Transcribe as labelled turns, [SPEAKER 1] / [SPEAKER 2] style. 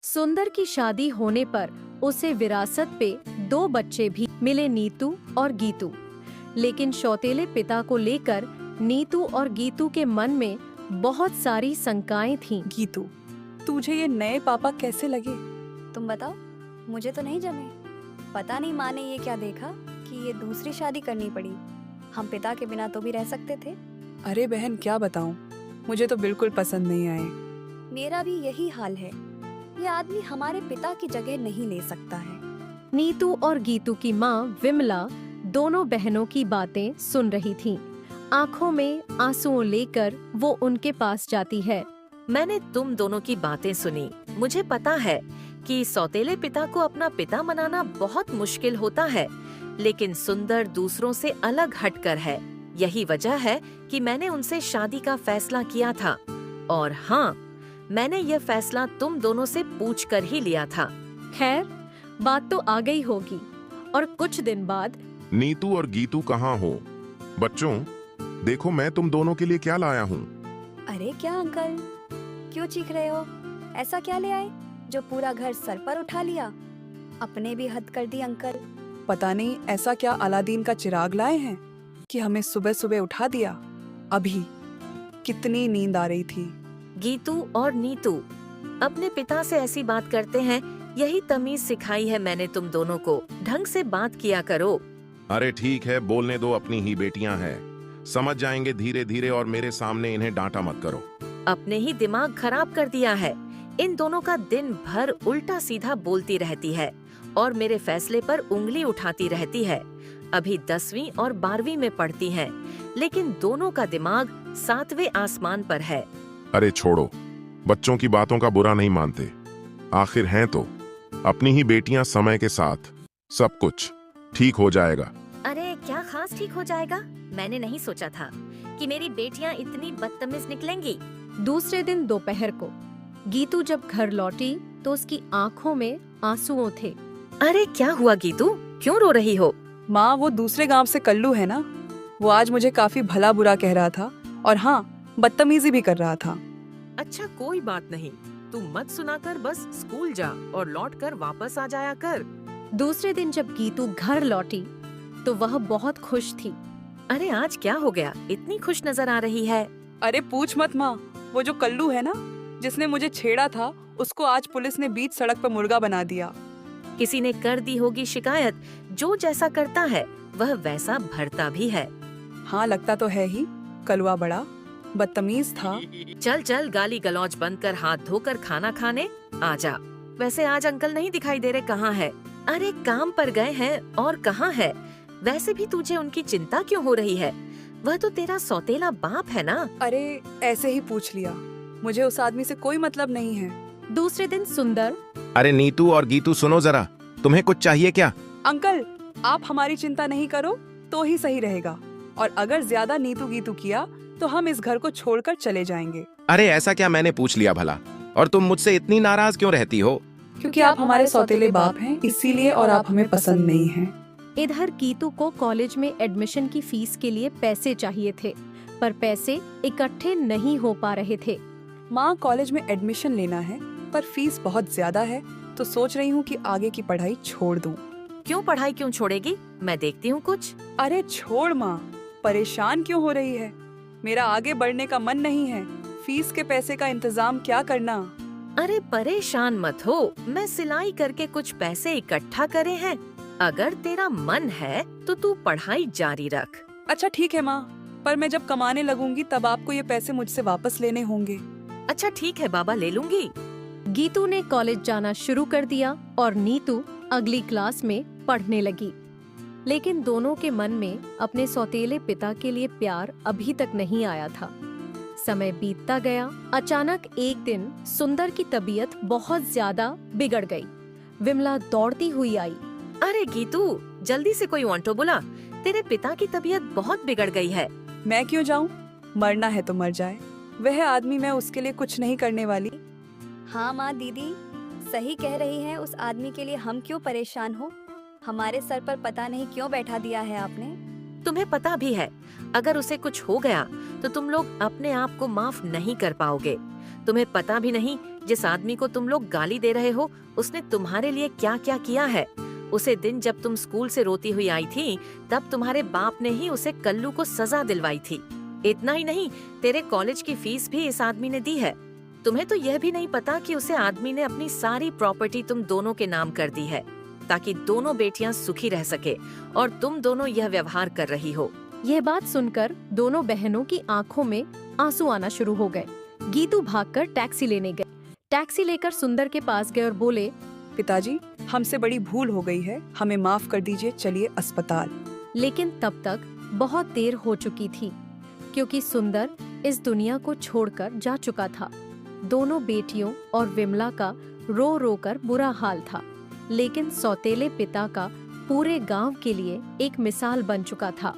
[SPEAKER 1] सुंदर की शादी होने पर उसे विरासत पे 2 बच्चे भी मिले, नीतू और गीतू। लेकिन सौतेले पिता को लेकर नीतू और गीतू के मन में बहुत सारी शंकाएं थीं।
[SPEAKER 2] गीतू, तुझे ये नए पापा कैसे लगे?
[SPEAKER 3] तुम बताओ, मुझे तो नहीं जमे। पता नहीं माँ ने ये क्या देखा कि ये दूसरी शादी करनी पड़ी। हम पिता के बिना तो भी रह सकते थे।
[SPEAKER 2] अरे बहन, क्या बताऊं, मुझे तो बिल्कुल पसंद नहीं आए।
[SPEAKER 3] मेरा भी यही हाल है। ये आदमी हमारे पिता की जगह नहीं ले सकता है।
[SPEAKER 1] नीतू और गीतू की माँ विमला दोनों बहनों की बातें सुन रही थीं। आंखों में आंसुओं लेकर वो उनके पास जाती है।
[SPEAKER 4] मैंने तुम दोनों की बातें सुनी। मुझे पता है कि सौतेले पिता को अपना पिता मनाना बहुत मुश्किल होता है, लेकिन सुंदर दूसरों से अलग हटकर है। यही वजह है कि मैंने उनसे शादी का फैसला किया था। और हाँ, मैंने यह फैसला तुम दोनों से पूछकर ही लिया था।
[SPEAKER 1] खैर, बात तो आ गई होगी। और कुछ दिन बाद
[SPEAKER 5] नीतू और गीतू कहाँ हो? बच्चों, देखो मैं तुम दोनों के लिए क्या लाया हूँ।
[SPEAKER 3] अरे क्या अंकल, क्यों चीख रहे हो? ऐसा क्या ले आए जो पूरा घर सर पर उठा लिया? अपने भी हद कर दी अंकल।
[SPEAKER 2] पता नहीं ऐसा क्या अलादीन का चिराग लाए हैं कि हमें सुबह सुबह उठा दिया। अभी कितनी नींद आ रही थी।
[SPEAKER 4] गीतू और नीतू अपने पिता से ऐसी बात करते हैं। यही तमीज सिखाई है मैंने तुम दोनों को। ढंग से बात किया करो।
[SPEAKER 5] अरे ठीक है, बोलने दो, अपनी ही बेटियां हैं, समझ जाएंगे धीरे धीरे, और मेरे सामने इन्हें डांटा मत करो।
[SPEAKER 4] अपने ही दिमाग खराब कर दिया है। इन दोनों का दिन भर उल्टा सीधा बोलती रहती है और मेरे फैसले पर उंगली उठाती रहती है। अभी 10वीं और 12वीं में पढ़ती हैं, लेकिन दोनों का दिमाग 7वें आसमान पर है।
[SPEAKER 5] अरे छोड़ो, बच्चों की बातों का बुरा नहीं मानते। आखिर हैं तो अपनी ही बेटियां। समय के साथ सब कुछ ठीक हो जाएगा।
[SPEAKER 4] अरे क्या खास ठीक हो जाएगा? मैंने नहीं सोचा था कि मेरी बेटियां इतनी बदतमीज निकलेंगी।
[SPEAKER 1] दूसरे दिन दोपहर को गीतू जब घर लौटी तो उसकी आंखों में आंसुओं थे।
[SPEAKER 4] अरे क्या हुआ गीतू, क्यों रो रही हो?
[SPEAKER 2] माँ, वो दूसरे गांव से कल्लू है ना, वो आज मुझे काफी भला बुरा कह रहा था और हाँ, बदतमीजी भी कर रहा था।
[SPEAKER 6] अच्छा कोई बात नहीं, तू मत सुनाकर बस स्कूल जा और लौटकर वापस आ जाया कर।
[SPEAKER 1] दूसरे दिन जब गीतू घर लौटी तो वह बहुत खुश थी।
[SPEAKER 4] अरे आज क्या हो गया, इतनी खुश नजर आ रही है?
[SPEAKER 2] अरे पूछ मत माँ, वो जो कल्लू है ना, जिसने मुझे छेड़ा था, उसको आज पुलिस ने बीच सड़क पर मुर्गा बना दिया।
[SPEAKER 4] किसी ने कर दी होगी शिकायत। जो जैसा करता है वह वैसा भरता भी है।
[SPEAKER 2] हाँ, लगता तो है ही। कलुआ बड़ा बदतमीज था।
[SPEAKER 4] चल चल, गाली गलौज बंद कर हाथ धोकर खाना खाने आ जा। वैसे आज अंकल नहीं दिखाई दे रहे, कहाँ है? अरे काम पर गए हैं और कहाँ है? वैसे भी तुझे उनकी चिंता क्यों हो रही है? वह तो तेरा सौतेला बाप है ना।
[SPEAKER 2] अरे ऐसे ही पूछ लिया, मुझे उस आदमी से कोई मतलब नहीं है।
[SPEAKER 1] दूसरे दिन सुंदर
[SPEAKER 7] अरे नीतू और गीतू, सुनो जरा, तुम्हें कुछ चाहिए क्या?
[SPEAKER 2] अंकल, आप हमारी चिंता नहीं करो तो ही सही रहेगा, और अगर ज्यादा नीतू गीतू किया तो हम इस घर को छोड़कर चले जाएंगे।
[SPEAKER 7] अरे ऐसा क्या मैंने पूछ लिया भला? और तुम मुझसे इतनी नाराज क्यों रहती हो?
[SPEAKER 2] क्योंकि आप हमारे सौतेले बाप हैं, इसीलिए, और आप हमें पसंद नहीं हैं।
[SPEAKER 1] इधर गीतू को कॉलेज में एडमिशन की फीस के लिए पैसे चाहिए थे, पर पैसे इकट्ठे नहीं हो पा रहे थे।
[SPEAKER 2] माँ, कॉलेज में एडमिशन लेना है पर फीस बहुत ज्यादा है, तो सोच रही हूँ कि आगे की पढ़ाई छोड़ दूँ।
[SPEAKER 4] क्यों पढ़ाई क्यों छोड़ेगी? मैं देखती हूँ कुछ।
[SPEAKER 2] अरे छोड़ माँ, परेशान क्यों हो रही है? मेरा आगे बढ़ने का मन नहीं है, फीस के पैसे का इंतजाम क्या करना।
[SPEAKER 4] अरे परेशान मत हो, मैं सिलाई करके कुछ पैसे इकट्ठा करे हैं। अगर तेरा मन है तो तू पढ़ाई जारी रख।
[SPEAKER 2] अच्छा ठीक है माँ, पर मैं जब कमाने लगूंगी तब आपको ये पैसे मुझसे वापस लेने होंगे।
[SPEAKER 4] अच्छा ठीक है बाबा, ले लूंगी।
[SPEAKER 1] गीतू ने कॉलेज जाना शुरू कर दिया और नीतू अगली क्लास में पढ़ने लगी। लेकिन दोनों के मन में अपने सौतेले पिता के लिए प्यार अभी तक नहीं आया था। समय बीतता गया। अचानक एक दिन सुंदर की तबीयत बहुत ज्यादा बिगड़ गई। विमला दौड़ती हुई आई।
[SPEAKER 4] अरे गीतू, जल्दी से कोई ऑटो बुला, तेरे पिता की तबीयत बहुत बिगड़ गई है।
[SPEAKER 2] मैं क्यों जाऊँ? मरना है तो मर जाए, वह आदमी, मैं उसके लिए कुछ नहीं करने वाली।
[SPEAKER 3] हाँ माँ, दीदी सही कह रही हैं। उस आदमी के लिए हम क्यों परेशान हो? हमारे सर पर पता नहीं क्यों बैठा दिया है आपने।
[SPEAKER 4] तुम्हें पता भी है, अगर उसे कुछ हो गया तो तुम लोग अपने आप को माफ नहीं कर पाओगे। तुम्हें पता भी नहीं जिस आदमी को तुम लोग गाली दे रहे हो उसने तुम्हारे लिए क्या क्या किया है। उसे दिन जब तुम स्कूल से रोती हुई आई थी तब तुम्हारे बाप ने ही उसे कल्लू को सजा दिलवाई थी। इतना ही नहीं, तेरे कॉलेज की फीस भी इस आदमी ने दी है। तुम्हें तो यह भी नहीं पता कि उसे आदमी ने अपनी सारी प्रॉपर्टी तुम दोनों के नाम कर दी है ताकि दोनों बेटियां सुखी रह सके, और तुम दोनों यह व्यवहार कर रही हो।
[SPEAKER 1] यह बात सुनकर दोनों बहनों की आंखों में आंसू आना शुरू हो गए। गीतू भागकर टैक्सी लेने गए। टैक्सी लेकर सुंदर के पास गए और बोले,
[SPEAKER 2] पिताजी, हमसे बड़ी भूल हो गई है, हमें माफ कर दीजिए, चलिए अस्पताल।
[SPEAKER 1] लेकिन तब तक बहुत देर हो चुकी थी क्योंकि सुंदर इस दुनिया को छोड़कर जा चुका था। दोनों बेटियों और विमला का रो रो कर बुरा हाल था, लेकिन सौतेले पिता का पूरे गांव के लिए एक मिसाल बन चुका था।